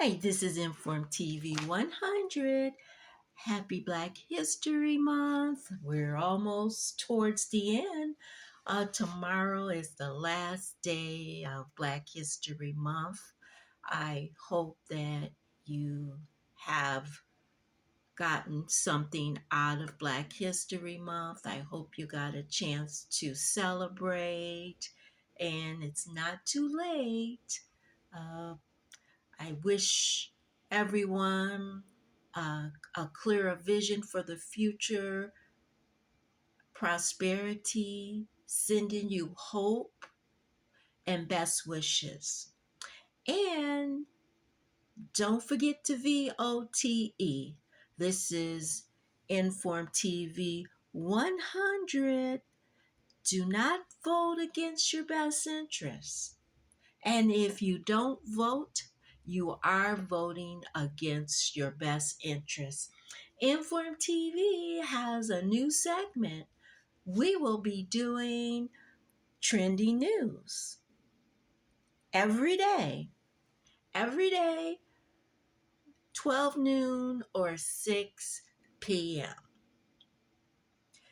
Hey, this is Inform TV 100. Happy Black History Month. We're almost towards the end. Tomorrow is the last day of Black History Month. I hope that you have gotten something out of Black History Month. I hope you got a chance to celebrate, and it's not too late. Uh, I wish everyone a clearer vision for the future, prosperity, sending you hope and best wishes. And don't forget to VOTE. This is Inform TV 100. Do not vote against your best interests. And if you don't vote, you are voting against your best interests. Inform TV has a new segment. We will be doing trending news every day, every day, 12 noon or 6 p.m.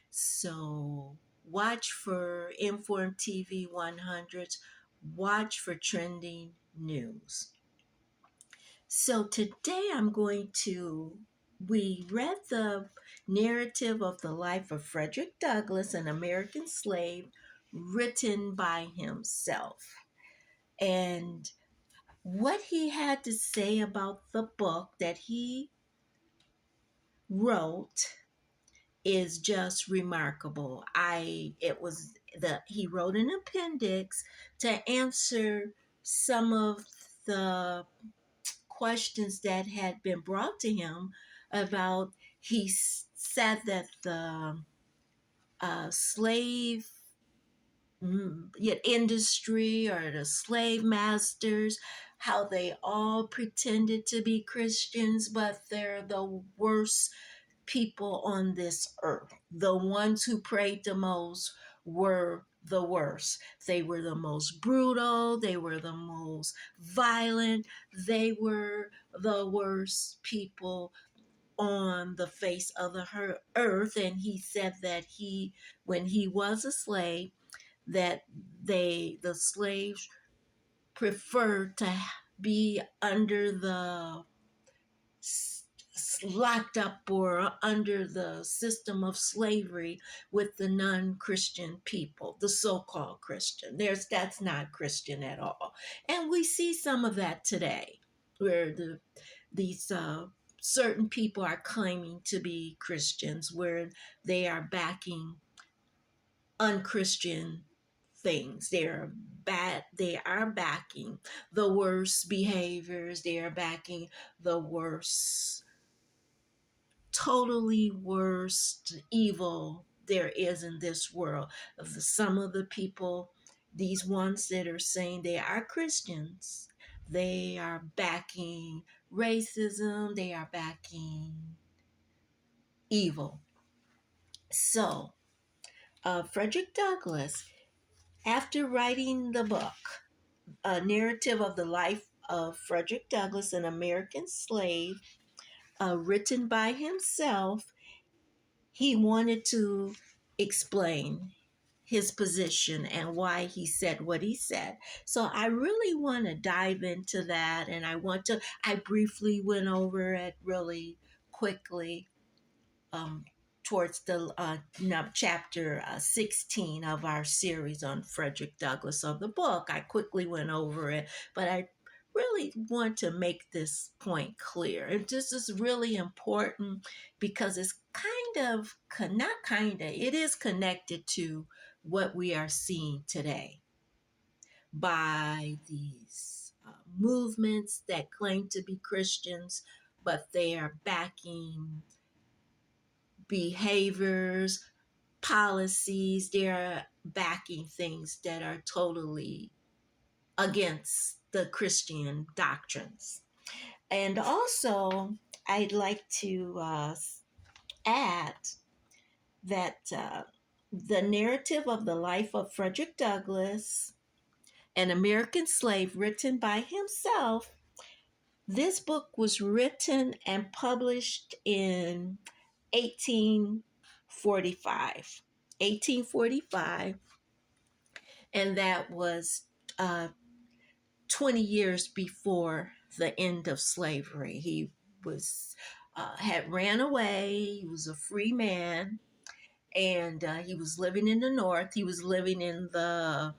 So watch for Inform TV 100s, watch for trending news. So today we read the narrative of the life of Frederick Douglass, an American slave, written by himself. And what he had to say about the book that he wrote is just remarkable. He wrote an appendix to answer some of the questions that had been brought to him about. He said that the slave industry or the slave masters, how they all pretended to be Christians, but they're the worst people on this earth. The ones who prayed the most were the worst. They were the most brutal. They were the most violent. They were the worst people on the face of the earth. And he said that when he was a slave, that the slaves preferred to be under the locked up or under the system of slavery with the non-Christian people, the so-called Christian. That's not Christian at all. And we see some of that today, where these certain people are claiming to be Christians, where they are backing unchristian things. They are backing the worst behaviors. They are backing the worst, totally worst evil there is in this world. Some of the people, these ones that are saying they are Christians, they are backing racism, they are backing evil. So, Frederick Douglass, after writing the book, A Narrative of the Life of Frederick Douglass, an American Slave, written by himself, he wanted to explain his position and why he said what he said. So I really want to dive into that, and I briefly went over it really quickly towards the chapter 16 of our series on Frederick Douglass of the book. I quickly went over it, but I really want to make this point clear. And this is really important because it is connected to what we are seeing today by these movements that claim to be Christians, but they are backing behaviors, policies. They're backing things that are totally against the Christian doctrines. And also, I'd like to add that the narrative of the life of Frederick Douglass, an American slave written by himself, This book was written and published in 1845. 1845, and that was uh, 20 years before the end of slavery. He was had ran away. He was a free man, and he was living in the North. He was living in the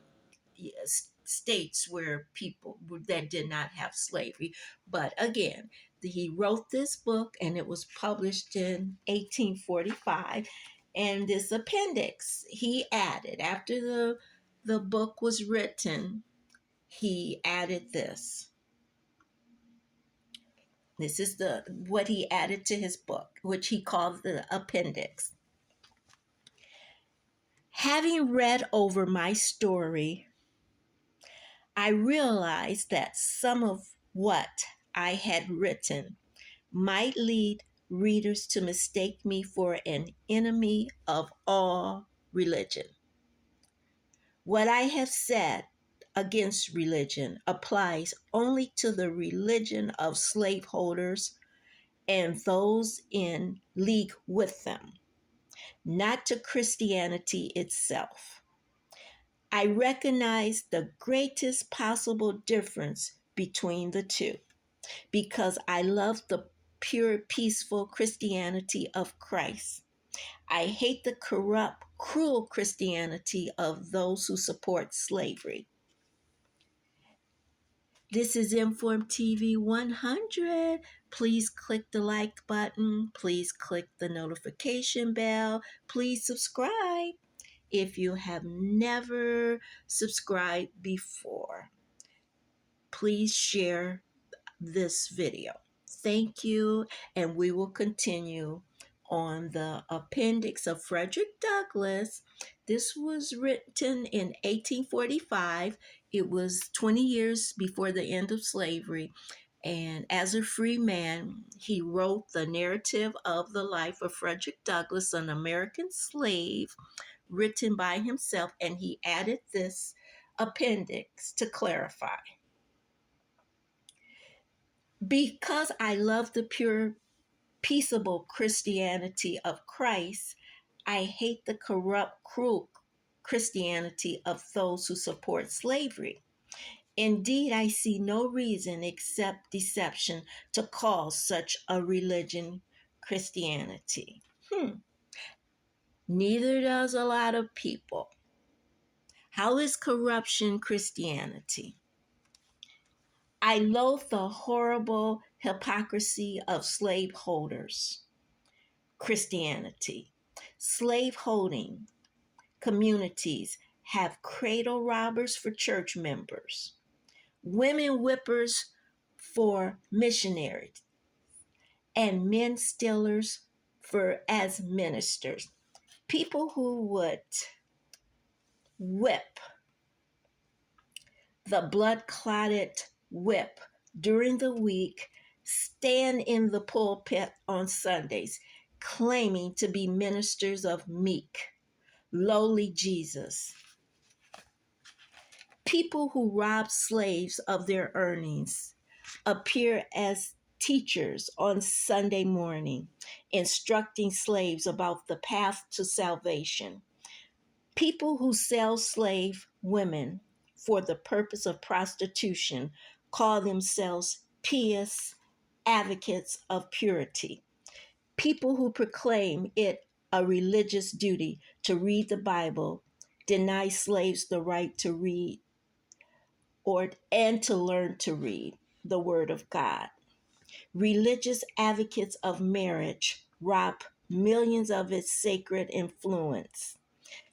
states where people that did not have slavery. But again, he wrote this book, and it was published in 1845. And this appendix he added after the book was written. He added this. This is the what he added to his book, which he called the appendix. Having read over my story, I realized that some of what I had written might lead readers to mistake me for an enemy of all religion. What I have said against religion applies only to the religion of slaveholders and those in league with them, not to Christianity itself. I recognize the greatest possible difference between the two because I love the pure, peaceful Christianity of Christ. I hate the corrupt, cruel Christianity of those who support slavery. This is Inform TV 100. Please click the like button. Please click the notification bell. Please subscribe if you have never subscribed before. Please share this video. Thank you, and we will continue on the appendix of Frederick Douglass. This was written in 1845. It was 20 years before the end of slavery. And as a free man, he wrote the narrative of the life of Frederick Douglass, an American slave, written by himself, and he added this appendix to clarify. Because I love the pure, peaceable Christianity of Christ, I hate the corrupt, cruel Christianity of those who support slavery. Indeed, I see no reason except deception to call such a religion Christianity. Neither does a lot of people. How is corruption Christianity? I loathe the horrible hypocrisy of slaveholders. Christianity. Slaveholding communities have cradle robbers for church members, women whippers for missionaries, and men stealers for as ministers. People who would whip the blood clotted whip during the week stand in the pulpit on Sundays claiming to be ministers of meek, lowly Jesus. People who rob slaves of their earnings appear as teachers on Sunday morning, instructing slaves about the path to salvation. People who sell slave women for the purpose of prostitution call themselves pious advocates of purity. People who proclaim it a religious duty to read the Bible deny slaves the right to read and to learn to read the Word of God. Religious advocates of marriage rob millions of its sacred influence.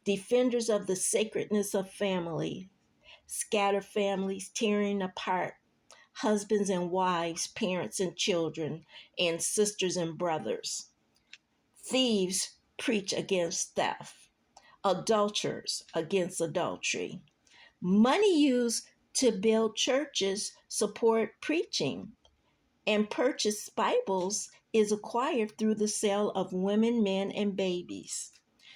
Defenders of the sacredness of family scatter families, tearing apart husbands and wives, parents and children, and sisters and brothers. Thieves preach against theft, adulterers against adultery. Money used to build churches support preaching, and purchased Bibles is acquired through the sale of women, men, and babies.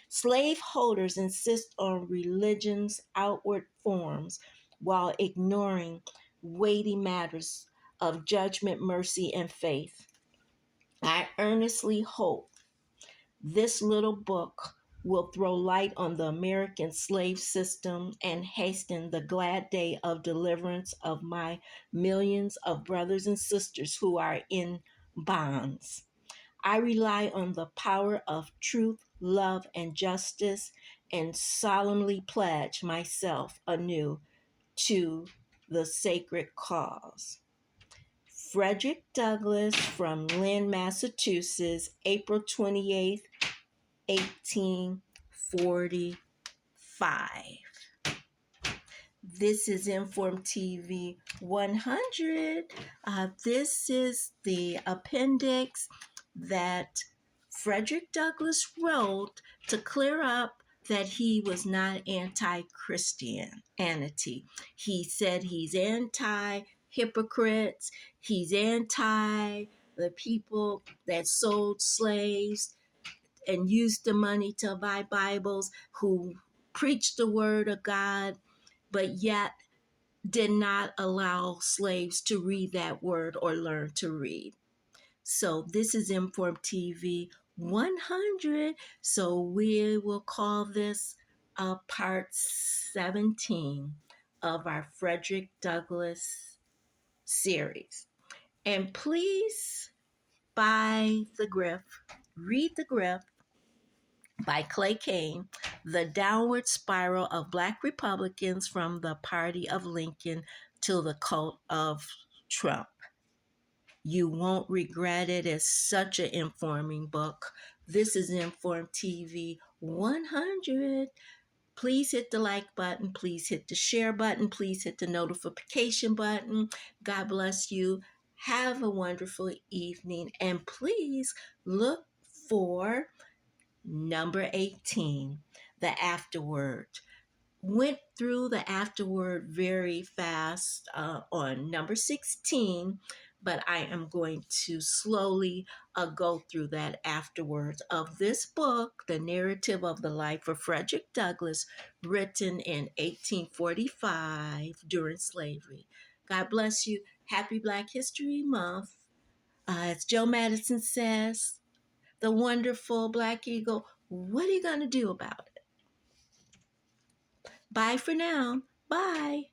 Slaveholders insist on religion's outward forms while ignoring weighty matters of judgment, mercy, and faith. I earnestly hope this little book will throw light on the American slave system and hasten the glad day of deliverance of my millions of brothers and sisters who are in bonds. I rely on the power of truth, love, and justice, and solemnly pledge myself anew to the sacred cause. Frederick Douglass from Lynn, Massachusetts, April 28th, 1845. This is Inform TV 100. This is the appendix that Frederick Douglass wrote to clear up that he was not anti-Christianity. He said he's anti-hypocrites. He's anti the people that sold slaves and used the money to buy Bibles, who preached the word of God, but yet did not allow slaves to read that word or learn to read. So this is Inform TV 100. So we will call this part 17 of our Frederick Douglass series. And please buy the Griff, read the Griff by Clay Kane, The Downward Spiral of Black Republicans from the Party of Lincoln to the Cult of Trump. You won't regret it. It's such an informing book. This is Inform TV 100. Please hit the like button. Please hit the share button. Please hit the notification button. God bless you. Have a wonderful evening. And please look for number 18, the afterword. Went through the afterword very fast on number 16, but I am going to slowly go through that afterwards of this book, The Narrative of the Life of Frederick Douglass, written in 1845 during slavery. God bless you. Happy Black History Month. As Joe Madison says, the wonderful Black Eagle, what are you going to do about it? Bye for now. Bye.